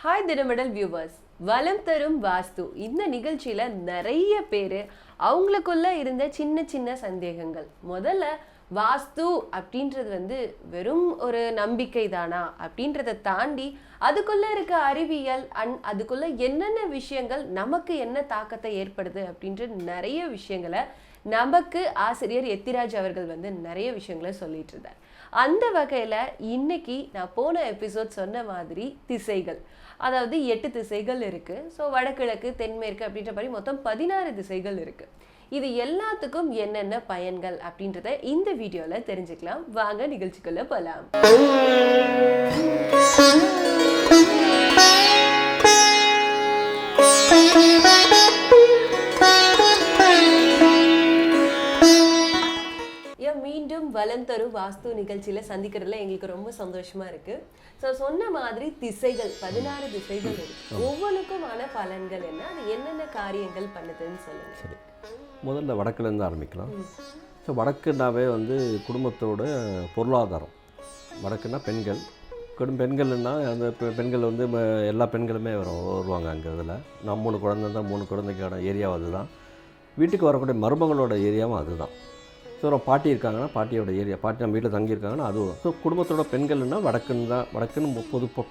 Hi தினமடல் viewers, வலம் தரும் வாஸ்து இந்த நிகழ்ச்சியில நிறைய பேர் அவங்களுக்குள்ள இருந்த சின்ன சின்ன சந்தேகங்கள். முதல்ல வாஸ்து அப்படின்றது வெறும் ஒரு நம்பிக்கை தானா அப்படின்றத தாண்டி அதுக்குள்ள இருக்க அறிவியல் அதுக்குள்ள என்னென்ன விஷயங்கள் நமக்கு என்ன தாக்கத்தை ஏற்படுது அப்படின்ற நிறைய விஷயங்களை நமக்கு ஆசிரியர் எத்திராஜ் அவர்கள் நிறைய விஷயங்களை சொல்லிட்டு இருந்தார். அந்த வகையில இன்னைக்கு நான் போன எபிசோட் சொன்ன மாதிரி திசைகள், அதாவது 8 திசைகள் இருக்கு. ஸோ வடகிழக்கு தென்மேற்கு அப்படின்ற மாதிரி மொத்தம் 16 திசைகள் இருக்கு. இது எல்லாத்துக்கும் என்னென்ன பயன்கள் அப்படின்றத இந்த வீடியோல தெரிஞ்சுக்கலாம். வாங்க நிகழ்ச்சிக்குள்ள போலாம். மீண்டும் வலம் தரும் வாஸ்து நிகழ்ச்சியில சந்திக்கிறதுல எங்களுக்கு ரொம்ப சந்தோஷமா இருக்கு. ஸோ சொன்ன மாதிரி திசைகள் 16 திசைகள் இருக்கு. ஒவ்வொன்றுக்குமான பலன்கள் என்ன, அது என்னென்ன காரியங்கள் பண்ணுதுன்னு சொல்லுங்க. சரி, முதல்ல வடக்குலேருந்து ஆரம்பிக்கலாம். ஸோ வடக்குனாவே குடும்பத்தோட பொருளாதாரம். வடக்குன்னா பெண்கள், பெண்கள்னா அந்த பெண்கள் எல்லா பெண்களுமே வருவாங்க அங்கே. இதில் நான் 3 குழந்தை தான், 3 குழந்தைக்கான ஏரியாவும் அதுதான். வீட்டுக்கு வரக்கூடிய மருமகளோட ஏரியாவும் அதுதான். ஸோ ஒரு பாட்டி இருக்காங்கன்னா பாட்டியோட ஏரியா, பாட்டி நம்ம வீட்டில் தங்கியிருக்காங்கன்னா அதுவும். ஸோ குடும்பத்தோட பெண்கள்னா வடக்குன்னு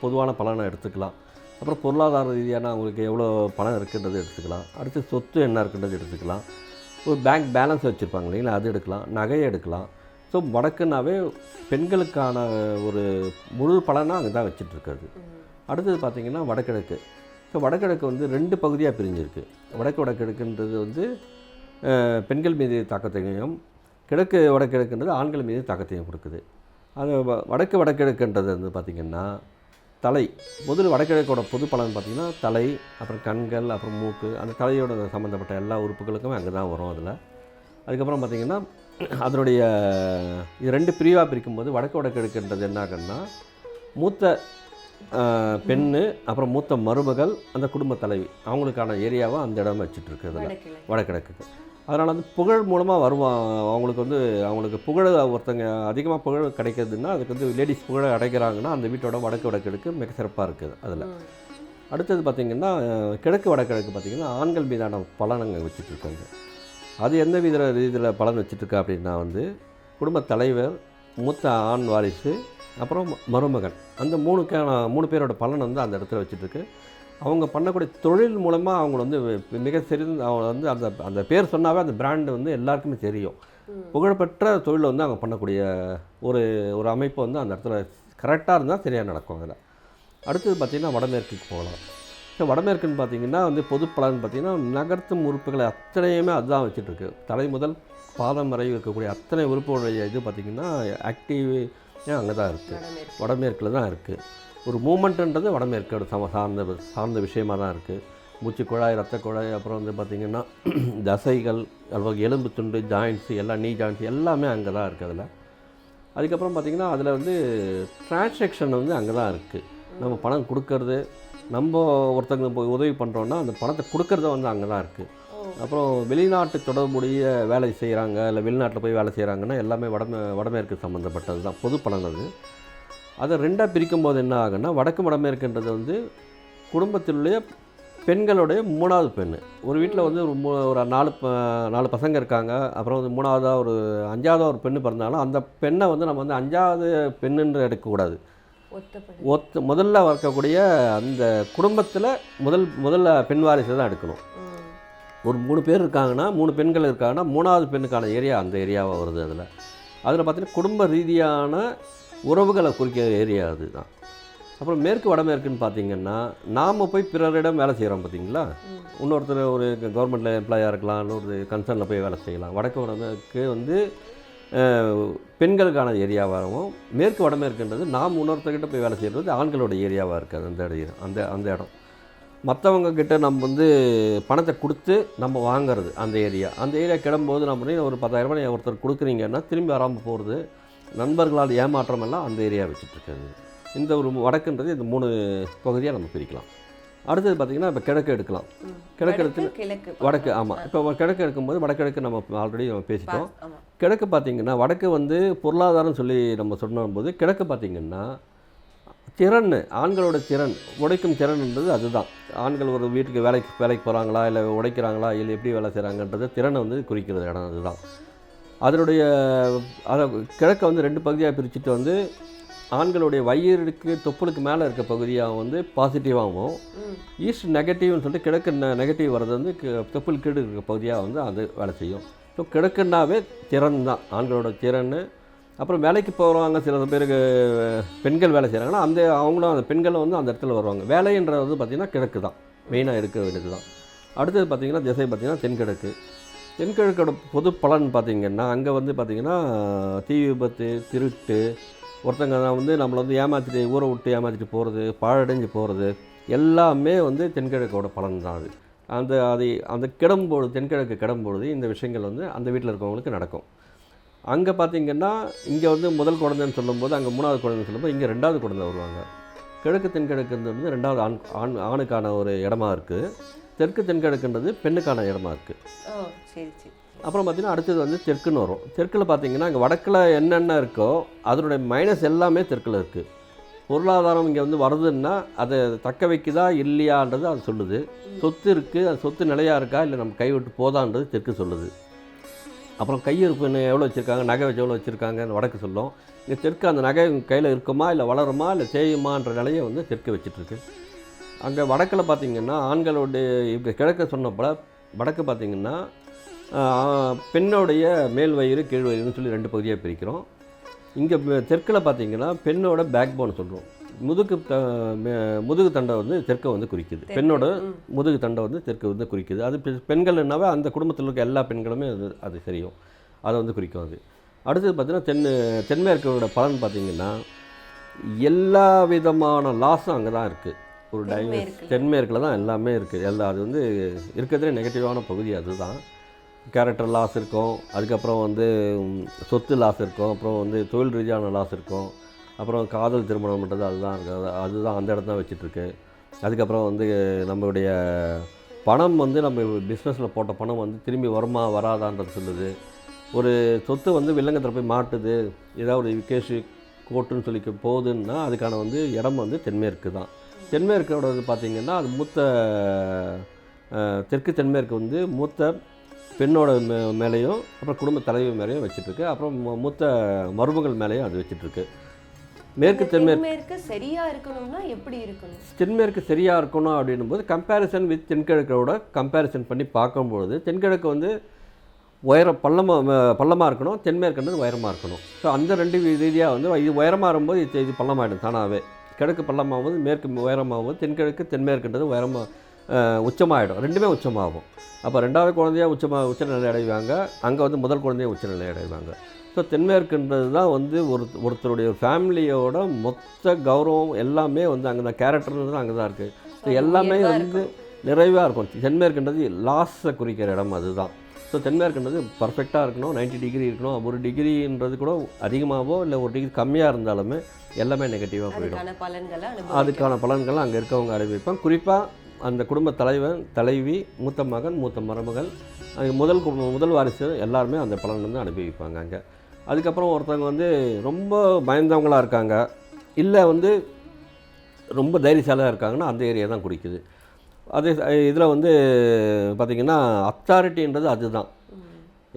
பொதுவான பலனை எடுத்துக்கலாம். அப்புறம் பொருளாதார ரீதியான அவங்களுக்கு எவ்வளோ பணம் இருக்குன்றது எடுத்துக்கலாம். அடுத்து சொத்து என்ன இருக்குன்றது எடுத்துக்கலாம். ஒரு பேங்க் பேலன்ஸ் வச்சுருப்பாங்க இல்லைங்களா, அது எடுக்கலாம். நகையை எடுக்கலாம். ஸோ வடக்குன்னாவே பெண்களுக்கான ஒரு முழு பலனாக அங்கே தான் வச்சிட்ருக்காது. அடுத்தது பார்த்திங்கன்னா வடகிழக்கு. ஸோ வடகிழக்கு 2 பகுதியாக பிரிஞ்சிருக்கு. வடகிழக்குன்றது பெண்கள் மீது தாக்கத்தையும், கிழக்கு வடகிழக்குன்றது ஆண்கள் மீது தாக்கத்தையும் கொடுக்குது. அது வடகிழக்குன்றது பார்த்திங்கன்னா தலை. முதல் வடகிழக்கோட பொது பலன் பார்த்திங்கன்னா தலை, அப்புறம் கண்கள், அப்புறம் மூக்கு, அந்த தலையோட சம்மந்தப்பட்ட எல்லா உறுப்புகளுக்குமே அங்கே தான் வரும். அதுக்கப்புறம் பார்த்திங்கன்னா அதனுடைய இது 2 பிரிவாக பிரிக்கும்போது வடகிழக்குன்றது என்ன ஆகுன்னா, மூத்த பெண்ணு, அப்புறம் மூத்த மருமகள், அந்த குடும்ப தலைவி, அவங்களுக்கான ஏரியாவை அந்த இடம் வச்சுட்ருக்கு வடகிழக்குக்கு. அதனால் புகழ் மூலமாக அவங்களுக்கு அவங்களுக்கு புகழ் ஒருத்தங்க அதிகமாக புகழ் கிடைக்கிறதுனா, அதுக்கு லேடிஸ் புகழை அடைக்கிறாங்கன்னா அந்த வீட்டோட வடகிழக்கு மிக சிறப்பாக இருக்குது. அதில் அடுத்தது பார்த்திங்கன்னா கிழக்கு வடகிழக்கு பார்த்திங்கன்னா ஆண்கள் மீதான பலனங்க வச்சுட்ருக்காங்க. அது எந்த ரீதியில் பலன் வச்சுட்ருக்கா அப்படின்னா, குடும்ப தலைவர், மூத்த ஆண் வாரிசு, அப்புறம் மருமகன், அந்த 3 பேரோட பலன் அந்த இடத்துல வச்சுட்ருக்கு. அவங்க பண்ணக்கூடிய தொழில் மூலமாக அவங்க மிக சிறந்த அவங்க அந்த அந்த பேர் சொன்னாவே அந்த பிராண்டு எல்லாருக்குமே தெரியும். புகழ்பெற்ற தொழில் அவங்க பண்ணக்கூடிய ஒரு அமைப்பு அந்த இடத்துல கரெக்டாக இருந்தால் சரியாக நடக்கும். அதில் அடுத்தது பார்த்திங்கன்னா வடமேற்குக்கு போகலாம். ஸோ வடமேற்குன்னு பார்த்திங்கன்னா பொது பலன் பார்த்திங்கன்னா நகர்த்தும் உறுப்புகளை அத்தனையுமே அதுதான் வச்சுட்ருக்கு. தலை முதல் பாதம் வரை இருக்கக்கூடிய அத்தனை உறுப்புடைய இது பார்த்திங்கன்னா ஆக்டிவ் அங்கே தான் இருக்குது, வடமேற்கில் தான் இருக்குது. ஒரு மூமெண்ட்டுன்றது வடமேற்கோட சார்ந்த விஷயமாக தான் இருக்குது. மூச்சு குழாய், ரத்த குழாய், அப்புறம் பார்த்திங்கன்னா தசைகள், அப்புறம் எலும்பு துண்டு, ஜாயின்ட்ஸு, எல்லாம் நீ ஜாயின்ட்ஸ் எல்லாமே அங்கே தான் இருக்குது. அதில் அதுக்கப்புறம் பார்த்திங்கன்னா அதில் ட்ரான்சாக்ஷன் அங்கே தான் இருக்குது. நம்ம பணம் கொடுக்கறது, நம்ம ஒருத்தங்க போய் உதவி பண்ணுறோன்னா அந்த பணத்தை கொடுக்கறது அங்கே தான் இருக்குது. அப்புறம் வெளிநாட்டு தொடர்புடைய வேலை செய்கிறாங்க, இல்லை வெளிநாட்டில் போய் வேலை செய்கிறாங்கன்னா எல்லாமே வடமேற்கு சம்மந்தப்பட்டது தான் பொது பலன். அதை 2ஆக பிரிக்கும் போது என்ன ஆகுன்னா, வடக்கு வடமேற்குன்றது குடும்பத்திலுடைய பெண்களுடைய 3வது பெண். ஒரு வீட்டில் ஒரு 4 பசங்க இருக்காங்க, அப்புறம் 3ஆவதாக ஒரு 5ஆவதாக ஒரு பெண்ணு பிறந்தாலும் அந்த பெண்ணை நம்ம 5ஆவது பெண்ணுன்ற எடுக்கக்கூடாது. முதல்ல இருக்கக்கூடிய அந்த குடும்பத்தில் முதல்ல பெண் வாரிசை தான் எடுக்கணும். ஒரு 3 பேர் இருக்காங்கன்னா, 3 பெண்கள் இருக்காங்கன்னா 3ஆவது பெண்ணுக்கான ஏரியா அந்த ஏரியாவாக வருது. அதில் பார்த்திங்கன்னா குடும்ப ரீதியான உறவுகளை குறிக்கிற ஏரியா அதுதான். அப்புறம் மேற்கு வடமேற்குன்னு பார்த்திங்கன்னா, நாம் போய் பிறரிடம் வேலை செய்கிறோம் பார்த்திங்களா, இன்னொருத்தர் ஒரு கவர்மெண்ட்டில் எம்ப்ளாயாக இருக்கலாம், இன்னொரு கன்சர்னில் போய் வேலை செய்யலாம். வடக்கு வடமேற்கு பெண்களுக்கான ஏரியாவாகவும், மேற்கு வடமேற்குன்றது நாம் இன்னொருத்தர்கிட்ட போய் வேலை செய்கிறது ஆண்களோட ஏரியாவாக இருக்குது. அந்த இடம் மற்றவங்க கிட்ட நம்ம பணத்தை கொடுத்து நம்ம வாங்கிறது அந்த ஏரியா கிளம்பும்போது நம்ம ஒரு 10,000 ரூபாய் ஒருத்தர் கொடுக்குறீங்கன்னா திரும்பி வராமல் போகிறது, நண்பர்களால் ஏமாற்றமெல்லாம் அந்த ஏரியா வச்சுட்ருக்காது. இந்த ஒரு வடக்குன்றது இந்த 3 பகுதியாக நம்ம பிரிக்கலாம். அடுத்தது பார்த்திங்கன்னா இப்போ கிழக்கு எடுக்கலாம். கிழக்கு எடுத்து வடக்கு, ஆமாம். இப்போ கிழக்கு எடுக்கும்போது வடகிழக்கு நம்ம ஆல்ரெடி பேசிட்டோம். கிழக்கு பார்த்திங்கன்னா வடக்கு பொருளாதாரம் சொல்லி நம்ம சொன்னபோது கிழக்கு பார்த்திங்கன்னா திறன், ஆண்களோட திறன், உழைக்கும் திறன்ன்றது அதுதான். ஆண்கள் ஒரு வீட்டுக்கு வேலைக்கு போகிறாங்களா, இல்லை உழைக்கிறாங்களா, இல்லை எப்படி வேலை செய்கிறாங்கன்றது திறனை வந்து குறிக்கிறது இடம் அதுதான். அதனுடைய அதை கிழக்க வந்து 2 பகுதியாக பிரிச்சுட்டு வந்து ஆண்களுடைய வயிறுக்கு தொப்புளுக்கு மேலே இருக்க பகுதியாக வந்து பாசிட்டிவாகவும், ஈஸ்ட் நெகட்டிவ்னு சொல்லிட்டு கிழக்கு நெகட்டிவ் வர்றது வந்து தொப்புள் கீடு இருக்க பகுதியாக வந்து அது வேலை செய்யும். ஸோ கிழக்குன்னாவே திறன் தான், ஆண்களோட திறன். அப்புறம் வேலைக்கு போகிறவங்க சில பேருக்கு பெண்கள் வேலை செய்கிறாங்கன்னா அவங்களும் அந்த பெண்களும் வந்து அந்த இடத்துல வருவாங்க. வேலைன்றது வந்து பார்த்திங்கன்னா கிழக்கு தான் மெயினாக இருக்க வேண்டியது தான். அடுத்தது பார்த்திங்கன்னா திசை பார்த்திங்கன்னா தென்கிழக்கு. தென்கிழக்கோட பொது பலன் பார்த்திங்கன்னா அங்கே வந்து பார்த்திங்கன்னா தீ விபத்து, திருட்டு, ஒருத்தங்க வந்து நம்மளை வந்து ஏமாற்றிட்டு ஊரை விட்டு ஏமாற்றிட்டு போகிறது, பாழடைஞ்சு போகிறது எல்லாமே வந்து தென்கிழக்கோட பலன் தான் அது. அந்த கிடம்பொழுது, தென்கிழக்கு கிடம்பொழுது இந்த விஷயங்கள் வந்து அந்த வீட்டில் இருக்கவங்களுக்கு நடக்கும். அங்கே பார்த்திங்கன்னா இங்கே வந்து முதல் குழந்தைன்னு சொல்லும்போது அங்கே 3வது குழந்தைன்னு சொல்லும்போது இங்கே 2வது குழந்தை வருவாங்க. கிழக்கு தென்கிழக்குன்றது வந்து 2வது ஆணுக்கான ஒரு இடமா இருக்குது. தெற்கு தென்கிழக்குன்றது பெண்ணுக்கான இடமா இருக்குது. சரி சரி. அப்புறம் பார்த்திங்கன்னா அடுத்தது வந்து தெற்குன்னு வரும். தெற்கில் பார்த்திங்கன்னா இங்கே வடக்கில் என்னென்ன இருக்கோ அதனுடைய மைனஸ் எல்லாமே தெற்கில் இருக்குது. பொருளாதாரம் இங்கே வந்து வருதுன்னா அதை தக்க வைக்குதா இல்லையான்றது அது சொல்லுது. சொத்து இருக்குது, அது சொத்து நிலையாக இருக்கா இல்லை நம்ம கைவிட்டு போதான்றது தெற்கு சொல்லுது. அப்புறம் கையிருப்பு எவ்வளோ வச்சுருக்காங்க, நகை வச்சு எவ்வளோ வச்சுருக்காங்கன்னு வடக்கு சொல்லும். இங்கே தெற்கு அந்த நகை கையில் இருக்குமா இல்லை வளருமா இல்லை தேயுமான்ற நிலையை வந்து தெற்கு வச்சிட்ருக்கு. அங்கே வடக்கில் பார்த்திங்கன்னா ஆண்களுடைய இப்போ கிழக்க சொன்னப்போ வடக்கு பார்த்திங்கன்னா பெண்ணோடைய மேல் வயிறு கீழ் வயிறுன்னு சொல்லி 2 பகுதியாக பிரிக்கிறோம். இங்கே தெற்கில் பார்த்திங்கன்னா பெண்ணோட பேக் போன் சொல்கிறோம். முதுகு தண்டை வந்து தெற்கை வந்து குறிக்குது. பெண்ணோட முதுகு தண்டை வந்து தெற்கு வந்து குறிக்குது. அது பெண்கள்னாவே அந்த குடும்பத்தில் இருக்க எல்லா பெண்களுமே அது தெரியும், அதை வந்து குறிக்கும் அது. அடுத்தது பார்த்திங்கன்னா தென்மேற்கோட பலன் பார்த்திங்கன்னா எல்லா விதமான லாஸும் அங்கே தான் இருக்குது. ஒரு தென்மேற்கில் தான் எல்லாமே இருக்குது. அது வந்து இருக்கிறதுலே நெகட்டிவான பகுதி அதுதான். கேரக்டர் லாஸ் இருக்கும், அதுக்கப்புறம் வந்து சொத்து லாஸ் இருக்கும், அப்புறம் வந்து தொழில் ரீதியான லாஸ் இருக்கும், அப்புறம் காதல் திருமணம்ன்றது அதுதான் அந்த இடத்துல வச்சிட்ருக்கு. அதுக்கப்புறம் வந்து நம்மளுடைய பணம் வந்து நம்ம பிஸ்னஸில் போட்ட பணம் வந்து திரும்பி வருமா வராதான்றது சொல்லுது. ஒரு சொத்து வந்து வில்லங்கத்தில் போய் மாட்டுது, ஏதாவது கேஷு கோட்டுன்னு சொல்லி போகுதுன்னா அதுக்கான வந்து இடம் வந்து தென்மேற்கு தான். தென்மேற்கோட பார்த்திங்கன்னா அது தெற்கு தென்மேற்கு வந்து மூத்த பெண்ணோட மேலேயும் அப்புறம் குடும்ப தலைவி மேலேயும் வச்சிட்ருக்கு. அப்புறம் மூத்த மருமகள் மேலேயும் அது வச்சிட்ருக்கு. மேற்கு தென்மேற்கு சரியாக இருக்கணும்னா எப்படி இருக்கணும்? தென்மேற்கு சரியாக இருக்கணும் அப்படின்னும் போது கம்பேரிசன் வித் தென்கிழக்கோட கம்பேரிசன் பண்ணி பார்க்கும்பொழுது தென்கிழக்கு வந்து பள்ளமாக இருக்கணும், தென்மேற்குன்றது உயரமாக இருக்கணும். ஸோ அந்த 2 ரீதியாக வந்து இது உயரமாக இருக்கும்போது இது பள்ளமாகிடும் தானாகவே. கிழக்கு பள்ளமாகும்போது மேற்கு உயரமாகும்போது தென்மேற்குன்றது உச்சமாகிடும், 2மே உச்சமாகும். அப்போ 2வது குழந்தையாக உச்சநிலை அடைவாங்க, அங்கே வந்து முதல் குழந்தையாக உச்சநிலை அடைவாங்க. ஸோ தென்மேற்குன்றது தான் வந்து ஒருத்தருடைய ஃபேமிலியோட மொத்த கௌரவம் எல்லாமே வந்து அங்கே தான், கேரக்டர்ன்றது அங்கே தான் இருக்குது. ஸோ எல்லாமே வந்து நிறைவாக இருக்கும். தென்மேற்குன்றது லாஸை குறிக்கிற இடம் அதுதான். ஸோ தென்மேற்குன்றது பர்ஃபெக்டாக இருக்கணும், 90 டிகிரி இருக்கணும். 1 டிகிரின்றது கூட அதிகமாகவோ இல்லை 1 டிகிரி கம்மியாக இருந்தாலுமே எல்லாமே நெகட்டிவாக போயிடும். அதுக்கான பலன்களை அங்கே இருக்கவங்க அனுபவிப்பாங்க. குறிப்பாக அந்த குடும்ப தலைவன், தலைவி, மூத்த மகன், மூத்த மருமகள், முதல் வாரிசு எல்லாருமே அந்த பலன் வந்து அனுபவிப்பாங்க அங்கே. அதுக்கப்புறம் ஒருத்தவங்க வந்து ரொம்ப பயந்தவங்களாக இருக்காங்க, இல்லை வந்து ரொம்ப தைரியசாலியாக இருக்காங்கன்னா அந்த ஏரியா தான் குறிக்குது. அதே இதில் வந்து பார்த்திங்கன்னா அத்தாரிட்டின்றது அதுதான்.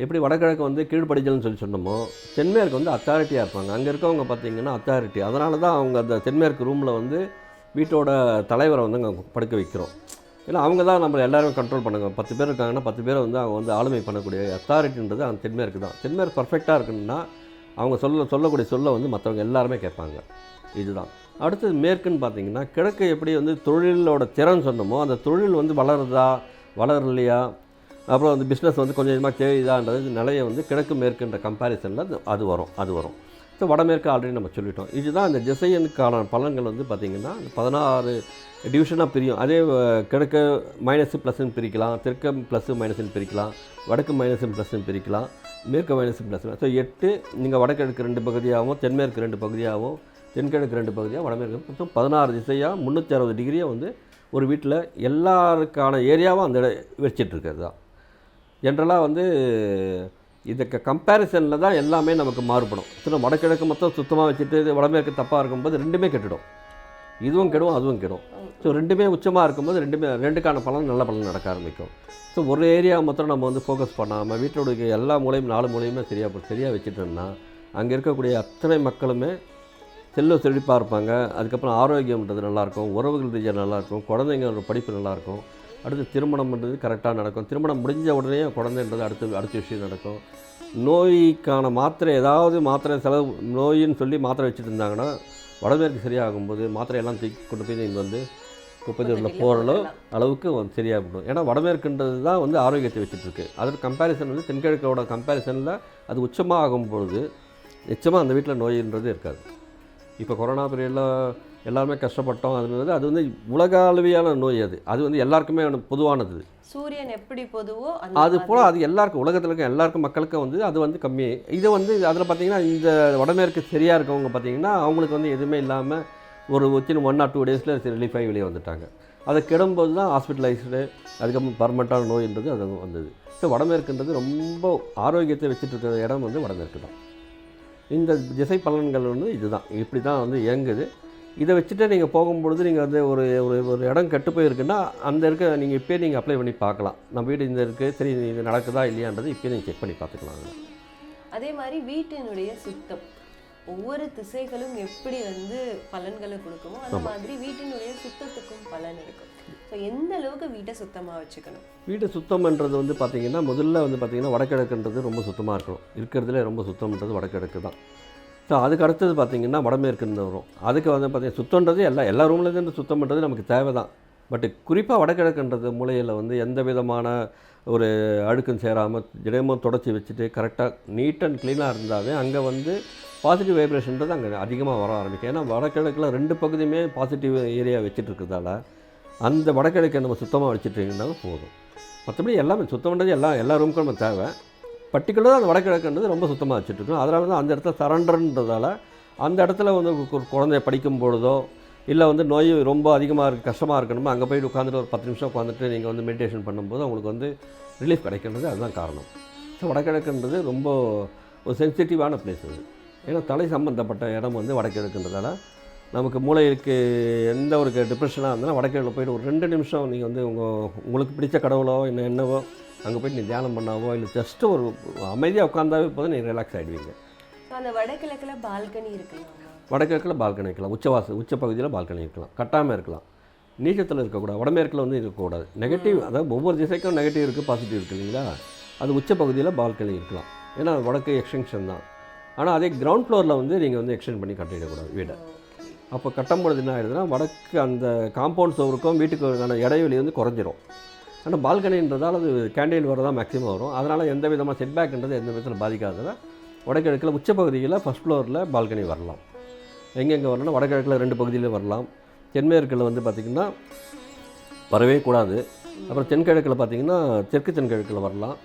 எப்படி வடகிழக்கு வந்து கீழ்ப்படிதல்னு சொல்லி சொன்னோமோ தென்மேற்கு வந்து அத்தாரிட்டியாக இருப்பாங்க. அங்கே இருக்கவங்க பார்த்திங்கன்னா அத்தாரிட்டி. அதனால தான் அவங்க அந்த தென்மேற்கு ரூமில் வந்து வீட்டோட தலைவரை வந்து அங்கே படுக்க வைக்கிறோம். ஏன்னா அவங்க தான் நம்மளை எல்லாருமே கண்ட்ரோல் பண்ணுங்க. 10 பேர் இருக்காங்கன்னா 10 பேரை வந்து அவங்க வந்து ஆளுமை பண்ணக்கூடிய அத்தாரிட்டின்றது அந்த தென்மேற்கு தான். தென்மேற்கு பர்ஃபெக்டாக இருக்குன்னா அவங்க சொல்லக்கூடிய வந்து மற்றவங்க எல்லாருமே கேட்பாங்க. இதுதான். அடுத்தது மேற்குன்னு பார்த்திங்கன்னா கிழக்கு எப்படி வந்து தொழிலோட திறன் சொன்னோமோ அந்த தொழில் வந்து வளரலையா, அப்புறம் வந்து பிஸ்னஸ் வந்து கொஞ்சம் கொஞ்சமாக தேவைதான்றது நிலையை வந்து கிழக்கு மேற்குன்ற கம்பேரிசனில் அது வரும். ஸோ வடமேற்கு ஆல்ரெடி நம்ம சொல்லிட்டோம். இதுதான் இந்த திசையனுக்கான பலன்கள் வந்து பார்த்திங்கன்னா 16 டிவிஷனாக பிரியும். அதே கிழக்கு மைனஸு ப்ளஸ்ன்னு பிரிக்கலாம், தெற்கு ப்ளஸ்ஸு மைனஸ்ன்னு பிரிக்கலாம், வடக்கு மைனஸு ப்ளஸ்ன்னு பிரிக்கலாம், மேற்கு மைனஸு ப்ளஸ்ன்னு. ஸோ 8 நீங்கள் வடகிழக்கு 2 பகுதியாகவும் தென்மேற்கு 2 பகுதியாகவும் தென்கிழக்கு 2 பகுதியாக வடமேற்கு மொத்தம் 16 திசையாக 360 டிகிரியாக வந்து ஒரு வீட்டில் எல்லாருக்கான ஏரியாவும் அந்த வச்சிட்ருக்கிறது தான். ஜென்ரலாக வந்து இதுக்கு கம்பேரிசனில் தான் எல்லாமே நமக்கு மாறுபடும். சில வடகிழக்கு மொத்தம் சுத்தமாக வச்சுட்டு வடமேற்கு தப்பாக இருக்கும்போது 2மே கெட்டுடும். இதுவும் கெடும் அதுவும் கெடும். ஸோ ரெண்டுமே உச்சமாக இருக்கும்போது ரெண்டுக்கான பலன் நல்ல பலன் நடக்க ஆரம்பிக்கும். ஸோ ஒரு ஏரியா மாத்திரம் நம்ம வந்து ஃபோக்கஸ் பண்ணாமல் வீட்டோட எல்லா மூலையும் 4 மூலையுமே சரியாக வச்சுட்டோம்னா அங்கே இருக்கக்கூடிய அத்தனை மக்களுமே செழிப்பாக இருப்பாங்க. அதுக்கப்புறம் ஆரோக்கியம்ன்றது நல்லாயிருக்கும், உறவுகள் ரீதியாக நல்லாயிருக்கும், குழந்தைங்களோட படிப்பு நல்லாயிருக்கும். அடுத்து திருமணம்ன்றது கரெக்டாக நடக்கும். திருமணம் முடிஞ்ச உடனே குழந்தைன்றது அடுத்த விஷயம் நடக்கும். நோய்க்கான ஏதாவது மாத்திரை செலவு நோயின்னு சொல்லி மாத்திரை வச்சுட்டு இருந்தாங்கன்னா வடமேற்கு சரியாகும்போது மாத்திரையெல்லாம் தூக்கி கொண்டு போய் நீங்கள் வந்து குப்பைத்தொட்டியில் போகிற அளவுக்கு சரியாகிடும். ஏன்னா வடமேற்குன்றது தான் வந்து ஆரோக்கியத்தை வச்சுட்ருக்கு. அதோட கம்பேரிசன் வந்து தென்கிழக்கோட கம்பேரிசனில் அது உச்சமாக ஆகும்பொழுது நிச்சயமாக அந்த வீட்டில் நோயின்றது இருக்காது. இப்போ கொரோனா பீரியடில் எல்லாருமே கஷ்டப்பட்டோம். அது வந்து உலக அளவியான நோய். அது வந்து எல்லாருக்குமே பொதுவானது. சூரியன் எப்படி பொதுவோ அது போல் அது எல்லாருக்கும் உலகத்தில் இருக்க எல்லாருக்கும் மக்களுக்கும் வந்து அது வந்து கம்மி. இதை வந்து அதில் பார்த்திங்கன்னா இந்த வடமேற்கு சரியாக இருக்கவங்க பார்த்திங்கன்னா அவங்களுக்கு வந்து எதுவுமே இல்லாமல் ஒரு 1 or 2 டேஸில் ரிலீஃப் ஆகி வெளியே வந்துட்டாங்க. அதை கெடும்போது தான் ஹாஸ்பிட்டலைஸ்டு அதுக்கப்புறம் பர்மனெண்ட்டான நோய்ன்றது அது வந்தது. ஸோ வடமேற்குன்றது ரொம்ப ஆரோக்கியத்தை வச்சுட்டு இருக்கிற இடம் வந்து வடமேற்கு தான். இந்த திசை பலன்கள் வந்து இதுதான், இப்படி தான் வந்து இயங்குது. இதை வச்சுட்டு நீங்கள் போகும்பொழுது நீங்கள் வந்து ஒரு இடம் கெட்டு போயிருக்குன்னா அந்த நீங்கள் இப்போயே நீங்கள் அப்ளை பண்ணி பார்க்கலாம். நம்ம வீடு இந்த இருக்குது, சரி இது நடக்குதா இல்லையான்றது இப்போயே நீங்கள் செக் பண்ணி பார்த்துக்கலாம். அதே மாதிரி வீட்டினுடைய சுத்தம் ஒவ்வொரு திசைகளும் எப்படி வந்து பலன்களை கொடுக்குமோ அந்த மாதிரி வீட்டினுடைய சுத்தத்துக்கும் பலன் இருக்கும். ஸோ எந்த அளவுக்கு வீட்டை சுத்தமாக வச்சுக்கணும்? வீட்டை சுத்தம்ன்றது வந்து பார்த்திங்கன்னா முதல்ல வந்து பார்த்திங்கன்னா வடகிழக்குன்றது ரொம்ப சுத்தமாக இருக்கணும். இருக்கிறதுலே ரொம்ப சுத்தம்ன்றது வடகிழக்கு தான். ஸோ அதுக்கு அடுத்தது பார்த்திங்கன்னா வடமேற்குன்னு வரும். அதுக்கு வந்து பார்த்திங்கன்னா சுத்தம்ன்றது எல்லா ரூம்லேருந்து சுத்தம் பண்ணுறது நமக்கு தேவை தான். பட் குறிப்பாக வடகிழக்குன்றது மூலையில் வந்து எந்த விதமான ஒரு அழுக்கும் சேராமல் தினமும் தொடச்சி வச்சுட்டு கரெக்டாக நீட் அண்ட் க்ளீனாக இருந்தாவே அங்கே வந்து பாசிட்டிவ் வைப்ரேஷன்றது அங்கே அதிகமாக வர ஆரம்பிக்கும். ஏன்னா வடகிழக்கில் 2 பகுதியுமே பாசிட்டிவ் ஏரியா வச்சுட்டு இருக்கிறதால அந்த வடகிழக்கை நம்ம சுத்தமாக வச்சுட்டிங்கன்னாலும் போதும். மற்றபடி எல்லாமே சுத்தம்ன்றது எல்லா ரூமுக்கும் நம்ம தேவை. பர்டிகுலராக அந்த வடகிழக்குன்றது ரொம்ப சுத்தமாக வச்சுட்ருக்கோம். அதனால தான் அந்த இடத்துல சரண்டர்ன்றதால அந்த இடத்துல வந்து குழந்தைய படிக்கும் பொழுதோ இல்லை வந்து நோய் ரொம்ப அதிகமாக கஷ்டமாக இருக்கணுமோ அங்கே போய்ட்டு உட்காந்துட்டு ஒரு 10 நிமிஷம் உட்காந்துட்டு நீங்கள் வந்து மெடிடேஷன் பண்ணும்போது அவங்களுக்கு வந்து ரிலீஃப் கிடைக்கின்றது அதுதான் காரணம். ஸோ வடகிழக்குன்றது ரொம்ப ஒரு சென்சிட்டிவான பிளேஸ் அது. ஏன்னா தலை சம்மந்தப்பட்ட இடம் வந்து வடகிழக்குன்றதால நமக்கு மூளைக்கு எந்த ஒரு டிப்ரெஷனாக இருந்தாலும் வடகிழக்கில் போய்ட்டு ஒரு 2 நிமிஷம் நீங்கள் வந்து உங்களுக்கு பிடிச்ச கடவுளோ என்னவோ அங்கே போய்ட்டு நீ தியானம் பண்ணாவோ இல்லை ஜஸ்ட்டு ஒரு அமைதியாக உட்காந்தாவே போதும் நீங்கள் ரிலாக்ஸ் ஆகிடுவீங்க. அந்த வடகிழக்கில் பால்கனி இருக்கலாம். வடகிழக்கில் பால்கனி இருக்கலாம், உச்ச பகுதியில் பால்கனி இருக்கலாம், கட்டாமல் இருக்கலாம். நீச்சத்தில் இருக்கக்கூடாது. வடமேற்கில் வந்து இருக்கக்கூடாது. நெகட்டிவ், அதாவது ஒவ்வொரு திசைக்கும் நெகட்டிவ் இருக்குது, பாசிட்டிவ் இருக்குது இல்லைங்களா. அது உச்ச பகுதியில் பால்கனி இருக்கலாம். ஏன்னா வடக்கு எக்ஸ்டென்ஷன் தான். ஆனால் அதே கிரவுண்ட் ஃப்ளோரில் வந்து நீங்கள் வந்து எக்ஸ்டெண்ட் பண்ணி கட்டிடக்கூடாது வீடை. அப்போ கட்டும்பொழுது என்ன ஆகிடுதுன்னா வடக்கு அந்த காம்பவுண்ட் சோருக்கும் வீட்டுக்கான இடைவெளி வந்து குறைஞ்சிரும். ஆனால் பால்கனின்றதால் அது கேண்டில் வரதான் மேக்ஸிமம் வரும். அதனால் எந்த விதமாக செட்பேக்ன்றது எந்த விதத்தில் பாதிக்காததில் வடகிழக்கில் உச்சப்பகுதியில் ஃபஸ்ட் ஃப்ளோரில் பால்கனி வரலாம். எங்கெங்கே வரலாம்னா வடகிழக்கில் 2 பகுதியில் வரலாம். தென்மேற்கில் வந்து பார்த்திங்கன்னா வரவே கூடாது. அப்புறம் தென்கிழக்கில் பார்த்திங்கன்னா தெற்கு தென்கிழக்கில் வரலாம்,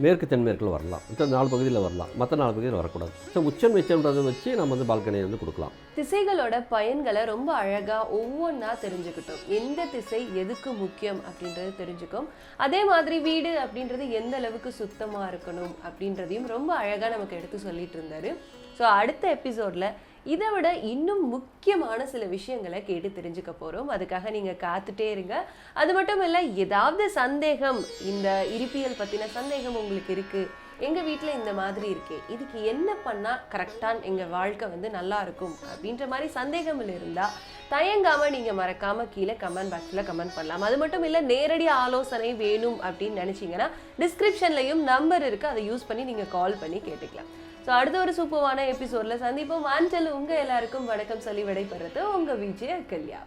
மேற்கு தென்மேற்கில் வரலாம். இந்த 4 பகுதியில் வரலாம், மற்ற 4 பகுதியில் வரக்கூடாது. ஸோ உச்சம் மிச்சம்ன்றதை வச்சு நம்ம வந்து பால்கனியை வந்து கொடுக்கலாம். திசைகளோட பயன்களை ரொம்ப அழகாக ஒவ்வொன்றா தெரிஞ்சுக்கிட்டோம். எந்த திசை எதுக்கு முக்கியம் அப்படின்றது தெரிஞ்சுக்கும். அதே மாதிரி வீடு அப்படின்றது எந்த அளவுக்கு சுத்தமாக இருக்கணும் அப்படின்றதையும் ரொம்ப அழகாக நமக்கு எடுத்து சொல்லிட்டு இருந்தாரு. ஸோ அடுத்த எபிசோடில் இதை விட இன்னும் முக்கியமான சில விஷயங்களை கேட்டு தெரிஞ்சுக்க போகிறோம். அதுக்காக நீங்கள் காத்துட்டே இருங்க. அது மட்டும் இல்லை, ஏதாவது சந்தேகம், இந்த இருப்பியல் பற்றின சந்தேகம் உங்களுக்கு இருக்குது, எங்கள் வீட்டில் இந்த மாதிரி இருக்கே, இதுக்கு என்ன பண்ணால் கரெக்டாக எங்கள் வாழ்க்கை வந்து நல்லா இருக்கும் அப்படின்ற மாதிரி சந்தேகங்கள் இருந்தால் தயங்காமல் நீங்கள் மறக்காமல் கீழே கமெண்ட் பாக்ஸில் கமெண்ட் பண்ணலாம். அது மட்டும் இல்லை, நேரடி ஆலோசனை வேணும் அப்படின்னு நினச்சிங்கன்னா டிஸ்கிரிப்ஷன்லையும் நம்பர் இருக்குது, அதை யூஸ் பண்ணி நீங்கள் கால் பண்ணி கேட்டுக்கலாம். ஸோ அடுத்த ஒரு சூப்பரான எபிசோடில் சந்திப்போம். வாஞ்சல் உங்கள் எல்லாருக்கும் வணக்கம் சொல்லி விடைபெறது உங்கள் விஜய் கல்யா.